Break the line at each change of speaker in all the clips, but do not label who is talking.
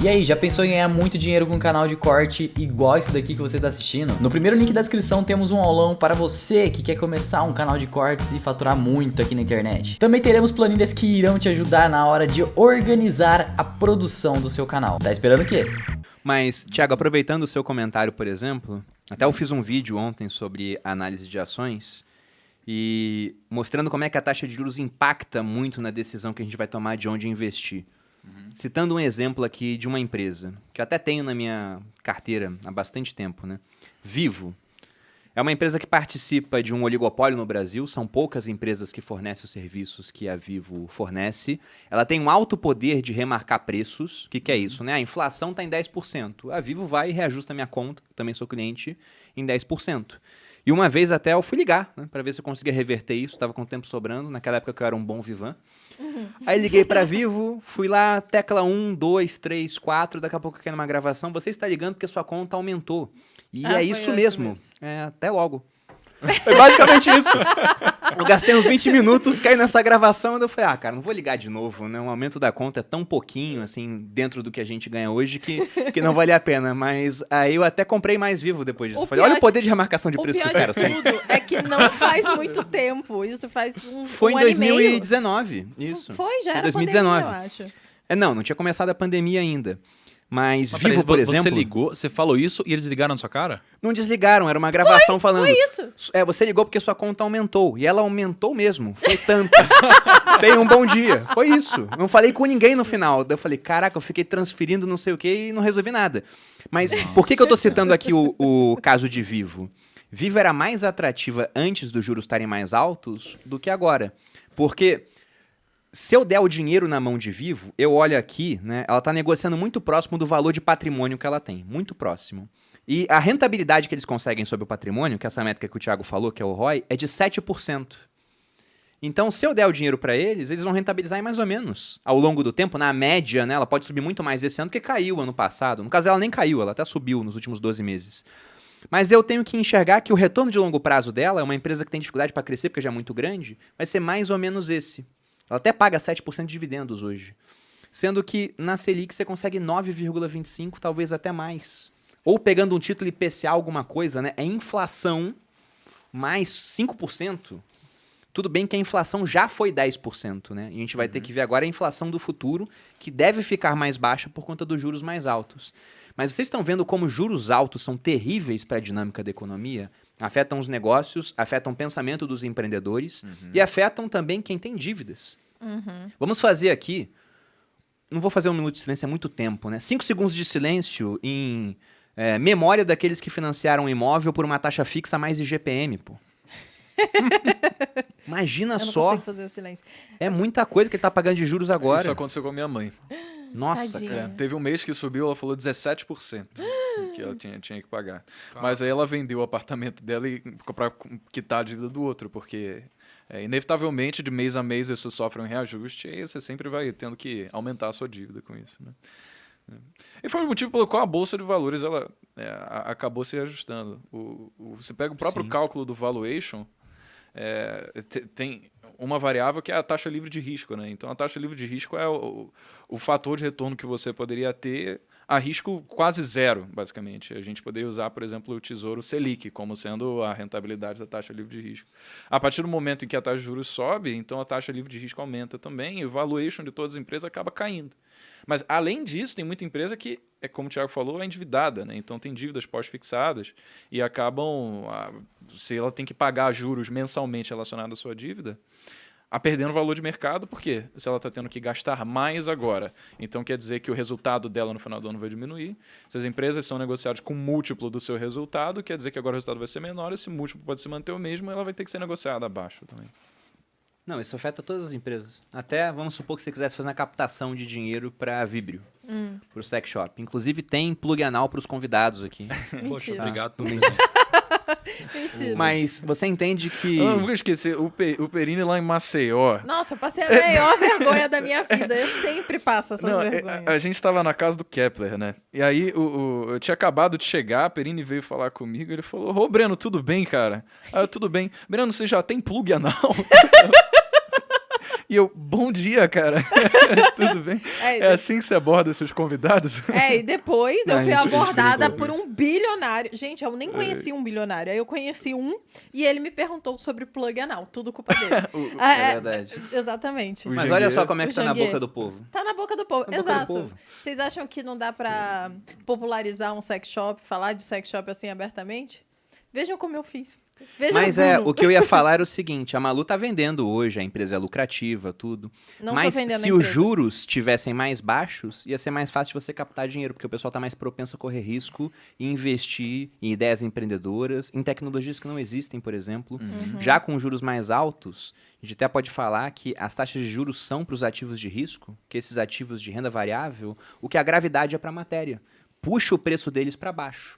E aí, já pensou em ganhar muito dinheiro com um canal de corte igual esse daqui que você está assistindo? No primeiro link da descrição temos um aulão para você que quer começar um canal de cortes e faturar muito aqui na internet. Também teremos planilhas que irão te ajudar na hora de organizar a produção do seu canal. Tá esperando o quê?
Mas, Thiago, aproveitando o seu comentário, por exemplo, até eu fiz um vídeo ontem sobre análise de ações e mostrando como é que a taxa de juros impacta muito na decisão que a gente vai tomar de onde investir. Citando um exemplo aqui de uma empresa, que eu até tenho na minha carteira há bastante tempo, né? Vivo. É uma empresa que participa de um oligopólio no Brasil, são poucas empresas que fornecem os serviços que a Vivo fornece. Ela tem um alto poder de remarcar preços. O que é isso, né? A inflação está em 10%. A Vivo vai e reajusta a minha conta, também sou cliente, em 10%. E uma vez até eu fui ligar, né, para ver se eu conseguia reverter isso, estava com o tempo sobrando, naquela época que eu era um bom Vivan. Aí liguei para Vivo, fui lá, tecla 1, 2, 3, 4, daqui a pouco aqui numa gravação, você está ligando porque sua conta aumentou. E é isso mesmo, até logo. Foi basicamente isso. Eu gastei uns 20 minutos, caí nessa gravação, e eu falei, cara, não vou ligar de novo, né? O aumento da conta é tão pouquinho, assim, dentro do que a gente ganha hoje, que não vale a pena. Mas aí eu até comprei mais Vivo depois disso. Falei, olha o poder de remarcação de preço que os caras têm.
O pior de tudo é que não faz muito tempo. Isso faz
Foi em 2019, isso.
Foi, já era
2019.
pandemia, eu acho.
Não tinha começado a pandemia ainda. Mas Vivo, por exemplo...
Você ligou, você falou isso e eles ligaram na sua cara?
Não desligaram, era uma gravação falando...
Foi isso.
Você ligou porque sua conta aumentou. E ela aumentou mesmo. Foi tanto. Tenha um bom dia. Foi isso. Não falei com ninguém no final. Daí eu falei, caraca, eu fiquei transferindo não sei o que e não resolvi nada. Mas por que eu tô citando aqui o caso de Vivo? Vivo era mais atrativa antes dos juros estarem mais altos do que agora. Porque... se eu der o dinheiro na mão de Vivo, eu olho aqui, né? Ela está negociando muito próximo do valor de patrimônio que ela tem. Muito próximo. E a rentabilidade que eles conseguem sobre o patrimônio, que é essa métrica que o Thiago falou, que é o ROI, é de 7%. Então, se eu der o dinheiro para eles, eles vão rentabilizar em mais ou menos. Ao longo do tempo, na média, né? Ela pode subir muito mais esse ano, porque caiu ano passado. No caso, ela nem caiu, ela até subiu nos últimos 12 meses. Mas eu tenho que enxergar que o retorno de longo prazo dela, é uma empresa que tem dificuldade para crescer, porque já é muito grande, vai ser mais ou menos esse. Ela até paga 7% de dividendos hoje. Sendo que na Selic você consegue 9,25%, talvez até mais. Ou pegando um título IPCA, alguma coisa, né? É inflação mais 5%. Tudo bem que a inflação já foi 10%, né? E a gente vai ter que ver agora a inflação do futuro, que deve ficar mais baixa por conta dos juros mais altos. Mas vocês estão vendo como juros altos são terríveis para a dinâmica da economia? Afetam os negócios, afetam o pensamento dos empreendedores e afetam também quem tem dívidas. Vamos fazer aqui, não vou fazer um minuto de silêncio, é muito tempo, né? 5 segundos de silêncio em memória daqueles que financiaram um imóvel por uma taxa fixa mais IGPM, pô. Imagina
Eu não
só,
consigo fazer o silêncio.
é muita coisa que ele tá pagando de juros agora.
Isso aconteceu com a minha mãe.
Nossa,
Tadinha.
cara.
Teve um mês que subiu, ela falou 17% que ela tinha que pagar. Mas aí ela vendeu o apartamento dela para quitar a dívida do outro, porque inevitavelmente de mês a mês você sofre um reajuste e aí você sempre vai tendo que aumentar a sua dívida com isso, né? E foi o motivo pelo qual a Bolsa de Valores ela, acabou se ajustando. Você pega o próprio cálculo do valuation, tem uma variável que é a taxa livre de risco, né? Então a taxa livre de risco é o fator de retorno que você poderia ter a risco quase zero, basicamente. A gente poderia usar, por exemplo, o Tesouro Selic como sendo a rentabilidade da taxa livre de risco. A partir do momento em que a taxa de juros sobe, então a taxa livre de risco aumenta também e o valuation de todas as empresas acaba caindo. Mas, além disso, tem muita empresa que, como o Thiago falou, é endividada, né? Então tem dívidas pós-fixadas e acabam, se ela tem que pagar juros mensalmente relacionados à sua dívida, a perdendo valor de mercado, porque se ela está tendo que gastar mais agora, então quer dizer que o resultado dela no final do ano vai diminuir. Se as empresas são negociadas com múltiplo do seu resultado, quer dizer que agora o resultado vai ser menor, esse múltiplo pode se manter o mesmo, ela vai ter que ser negociada abaixo também.
Não, isso afeta todas as empresas. Até, vamos supor que você quisesse fazer uma captação de dinheiro para a Vibrio, para o Sex Shop. Inclusive, tem plug anal para os convidados aqui.
Poxa, obrigado.
Mentira.
Mas você entende que...
Eu não vou esquecer, o Perini lá em Maceió.
Nossa, eu passei a maior vergonha da minha vida. Eu sempre passo essas vergonhas.
A gente tava na casa do Kepler, né? E aí eu tinha acabado de chegar, a Perini veio falar comigo, ele falou, ô Breno, tudo bem, cara? Ah, tudo bem. Breno, você já tem plug anal? E eu, bom dia, cara. Tudo bem? É assim que você aborda seus convidados?
E depois eu
Não,
fui
a gente
abordada
brincou
por
com
um bilionário. Gente, eu nem conheci um bilionário. Aí eu conheci um e ele me perguntou sobre plug anal. Tudo culpa dele.
É verdade.
Exatamente.
O
Mas olha só
Janguier.
como é que
O
tá na
Janguier.
boca do povo.
Tá na boca do povo.
Na boca do
Exato.
povo.
Vocês acham que não dá pra popularizar um sex shop, falar de sex shop assim abertamente? Vejam como eu fiz. Vejam
Mas
Bruno.
o que eu ia falar era o seguinte, a Malu tá vendendo hoje, a empresa é lucrativa, tudo.
Não
Mas
tô vendendo
se
a
os
empresa.
juros estivessem mais baixos, ia ser mais fácil de você captar dinheiro, porque o pessoal tá mais propenso a correr risco e investir em ideias empreendedoras, em tecnologias que não existem, por exemplo. Já com juros mais altos, a gente até pode falar que as taxas de juros são para os ativos de risco, que esses ativos de renda variável, o que a gravidade é para a matéria. Puxa o preço deles para baixo.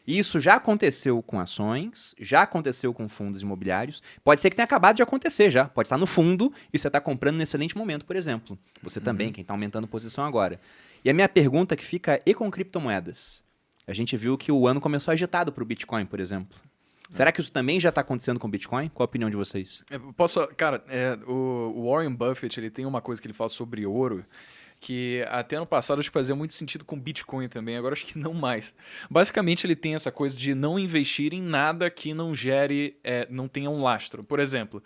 E isso já aconteceu com ações, já aconteceu com fundos imobiliários. Pode ser que tenha acabado de acontecer já. Pode estar no fundo e você está comprando num excelente momento, por exemplo. Você também, quem está aumentando posição agora. E a minha pergunta que fica, e com criptomoedas? A gente viu que o ano começou agitado para o Bitcoin, por exemplo. Será que isso também já está acontecendo com o Bitcoin? Qual a opinião de vocês?
Cara, o Warren Buffett, ele tem uma coisa que ele fala sobre ouro, que até ano passado acho que fazia muito sentido com Bitcoin também, agora acho que não mais. Basicamente ele tem essa coisa de não investir em nada que não gere, não tenha um lastro. Por exemplo,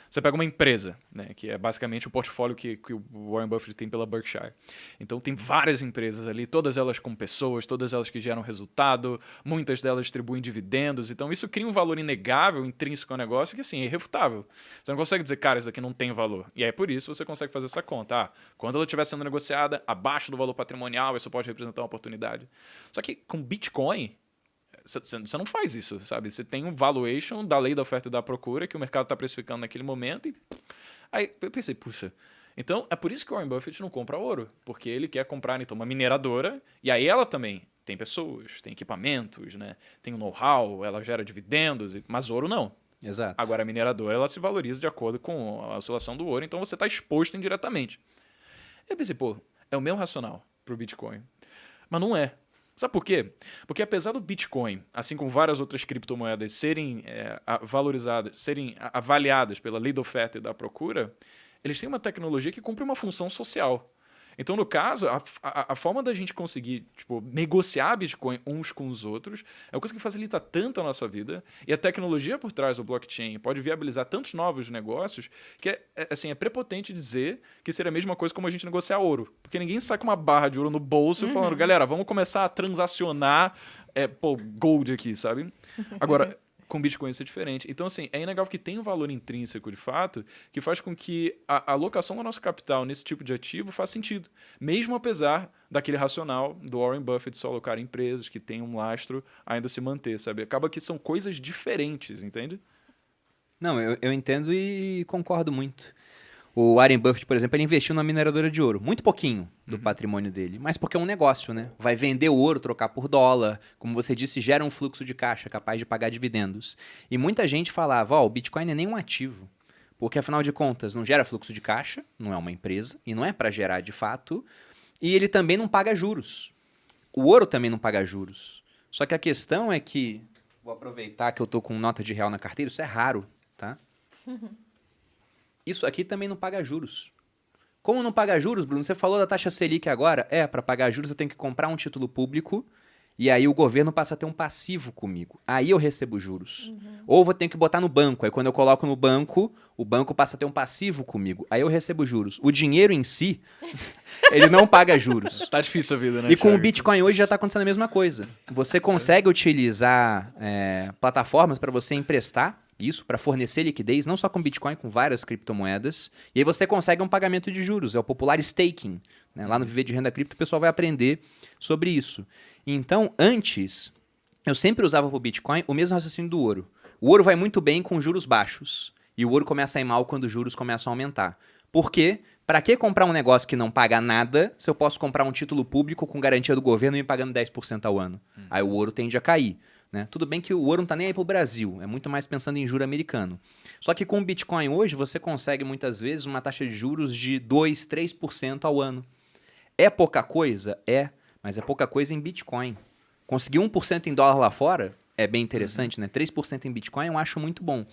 você pega uma empresa, né, que é basicamente o portfólio que o Warren Buffett tem pela Berkshire. Então tem várias empresas ali, todas elas com pessoas, todas elas que geram resultado, muitas delas distribuem dividendos. Então isso cria um valor inegável, intrínseco ao negócio, que assim, é irrefutável. Você não consegue dizer, cara, isso daqui não tem valor. E aí por isso você consegue fazer essa conta. Quando ela estiver sendo negociada abaixo do valor patrimonial, isso pode representar uma oportunidade. Só que com Bitcoin, você não faz isso, sabe? Você tem um valuation da lei da oferta e da procura que o mercado está precificando naquele momento e... Aí eu pensei, puxa, então é por isso que o Warren Buffett não compra ouro, porque ele quer comprar então uma mineradora e aí ela também tem pessoas, tem equipamentos, né? Tem um know-how, ela gera dividendos, mas ouro não.
Exato.
Agora a mineradora ela se valoriza de acordo com a oscilação do ouro, então você está exposto indiretamente. Eu pensei, pô, é o mesmo racional para o Bitcoin, mas não é. Sabe por quê? Porque apesar do Bitcoin, assim como várias outras criptomoedas, serem valorizadas, serem avaliadas pela lei da oferta e da procura, eles têm uma tecnologia que cumpre uma função social. Então, no caso, a forma da gente conseguir negociar Bitcoin uns com os outros é uma coisa que facilita tanto a nossa vida, e a tecnologia por trás do blockchain pode viabilizar tantos novos negócios que é prepotente dizer que seria a mesma coisa como a gente negociar ouro. Porque ninguém sai com uma barra de ouro no bolso e falando, galera, vamos começar a transacionar gold aqui, sabe? Agora... com Bitcoin isso é diferente. Então, assim, é inegável que tem um valor intrínseco, de fato, que faz com que a alocação do nosso capital nesse tipo de ativo faça sentido. Mesmo apesar daquele racional do Warren Buffett só alocar em empresas que têm um lastro ainda se manter, sabe? Acaba que são coisas diferentes, entende?
Não, eu entendo e concordo muito. O Warren Buffett, por exemplo, ele investiu na mineradora de ouro. Muito pouquinho do patrimônio dele. Mas porque é um negócio, né? Vai vender o ouro, trocar por dólar. Como você disse, gera um fluxo de caixa capaz de pagar dividendos. E muita gente falava, o Bitcoin não é nem um ativo. Porque, afinal de contas, não gera fluxo de caixa, não é uma empresa, e não é para gerar de fato. E ele também não paga juros. O ouro também não paga juros. Só que a questão é que... Vou aproveitar que eu tô com nota de real na carteira, isso é raro, tá? Isso aqui também não paga juros. Como não paga juros, Bruno? Você falou da taxa Selic agora. Para pagar juros eu tenho que comprar um título público e aí o governo passa a ter um passivo comigo. Aí eu recebo juros. Ou vou ter que botar no banco. Aí quando eu coloco no banco, o banco passa a ter um passivo comigo. Aí eu recebo juros. O dinheiro em si, ele não paga juros.
Tá difícil a vida, né?
E com o
Thiago?
Bitcoin hoje já está acontecendo a mesma coisa. Você consegue utilizar plataformas para você emprestar isso, para fornecer liquidez, não só com Bitcoin, com várias criptomoedas. E aí você consegue um pagamento de juros, é o popular staking. Né? Lá no Viver de Renda Cripto o pessoal vai aprender sobre isso. Então, antes, eu sempre usava para o Bitcoin o mesmo raciocínio do ouro. O ouro vai muito bem com juros baixos. E o ouro começa a ir mal quando os juros começam a aumentar. Por quê? Para que comprar um negócio que não paga nada se eu posso comprar um título público com garantia do governo e me pagando 10% ao ano? Aí o ouro tende a cair. Né? Tudo bem que o ouro não está nem aí para o Brasil, é muito mais pensando em juro americano. Só que com o Bitcoin hoje você consegue muitas vezes uma taxa de juros de 2%, 3% ao ano. É pouca coisa? Mas é pouca coisa em Bitcoin. Conseguir 1% em dólar lá fora é bem interessante, né? 3% em Bitcoin eu acho muito bom.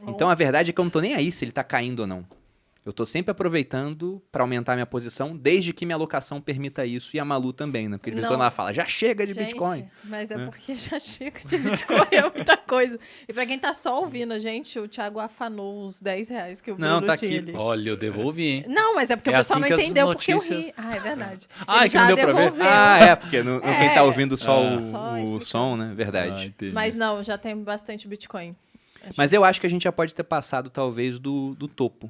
Então a verdade é que eu não estou nem aí se ele está caindo ou não. Eu tô sempre aproveitando para aumentar minha posição, desde que minha alocação permita isso. E a Malu também, né? Porque de vez em
Não.
quando ela fala, já chega de
Gente,
Bitcoin.
Mas é porque já chega de Bitcoin, é muita coisa. E pra quem tá só ouvindo a gente, o Thiago afanou os R$ 10 que o Bruno
Não, tá
tinha
aqui.
ali.
Olha, eu devolvi, hein?
Não, mas é porque
É
o pessoal
assim
não
que as
entendeu porque eu
notícias-
ri. Ah, é verdade.
Ah,
Ele
é que não
já
deu pra ver?
devolveu.
Porque quem tá ouvindo só
Ah.
Só
o
explicando.
som, né? Verdade.
entendi.
Mas não, já tem bastante Bitcoin.
Mas eu acho que a gente já pode ter passado, talvez, do topo.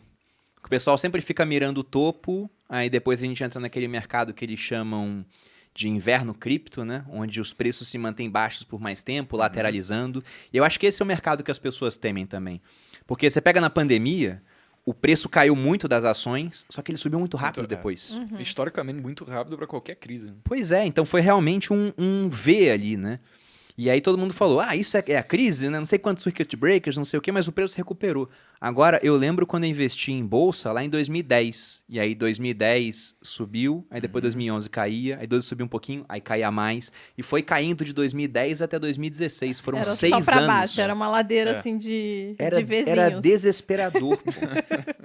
O pessoal sempre fica mirando o topo, aí depois a gente entra naquele mercado que eles chamam de inverno cripto, né? Onde os preços se mantêm baixos por mais tempo, lateralizando. E eu acho que esse é o mercado que as pessoas temem também. Porque você pega na pandemia, o preço caiu muito das ações, só que ele subiu muito rápido
Muito,
depois.
Historicamente, muito rápido para qualquer crise. Né?
Pois é, então foi realmente um V ali, né? E aí todo mundo falou, isso é a crise, né? Não sei quantos circuit breakers, não sei o quê, mas o preço recuperou. Agora, eu lembro quando eu investi em bolsa lá em 2010. E aí 2010 subiu, aí depois 2011 caía, aí 2012 subiu um pouquinho, aí caía mais. E foi caindo de 2010 até 2016. Foram
Era
6
só
anos.
pra baixo, era uma ladeira
É.
assim de
Era
vizinhos.
desesperador. Pô.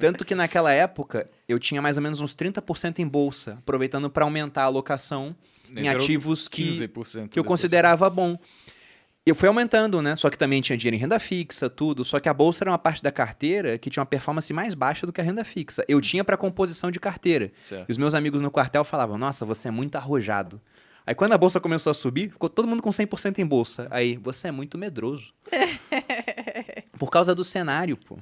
Tanto que naquela época eu tinha mais ou menos uns 30% em bolsa, aproveitando para aumentar a alocação em
Virou
ativos que
15%
eu
depois.
considerava bom. Eu fui aumentando, né? Só que também tinha dinheiro em renda fixa, tudo. Só que a bolsa era uma parte da carteira que tinha uma performance mais baixa do que a renda fixa. Eu tinha para composição de carteira.
Certo.
E os meus amigos no quartel falavam, nossa, você é muito arrojado. Aí quando a bolsa começou a subir, ficou todo mundo com 100% em bolsa. Aí, você é muito medroso. Por causa do cenário, pô.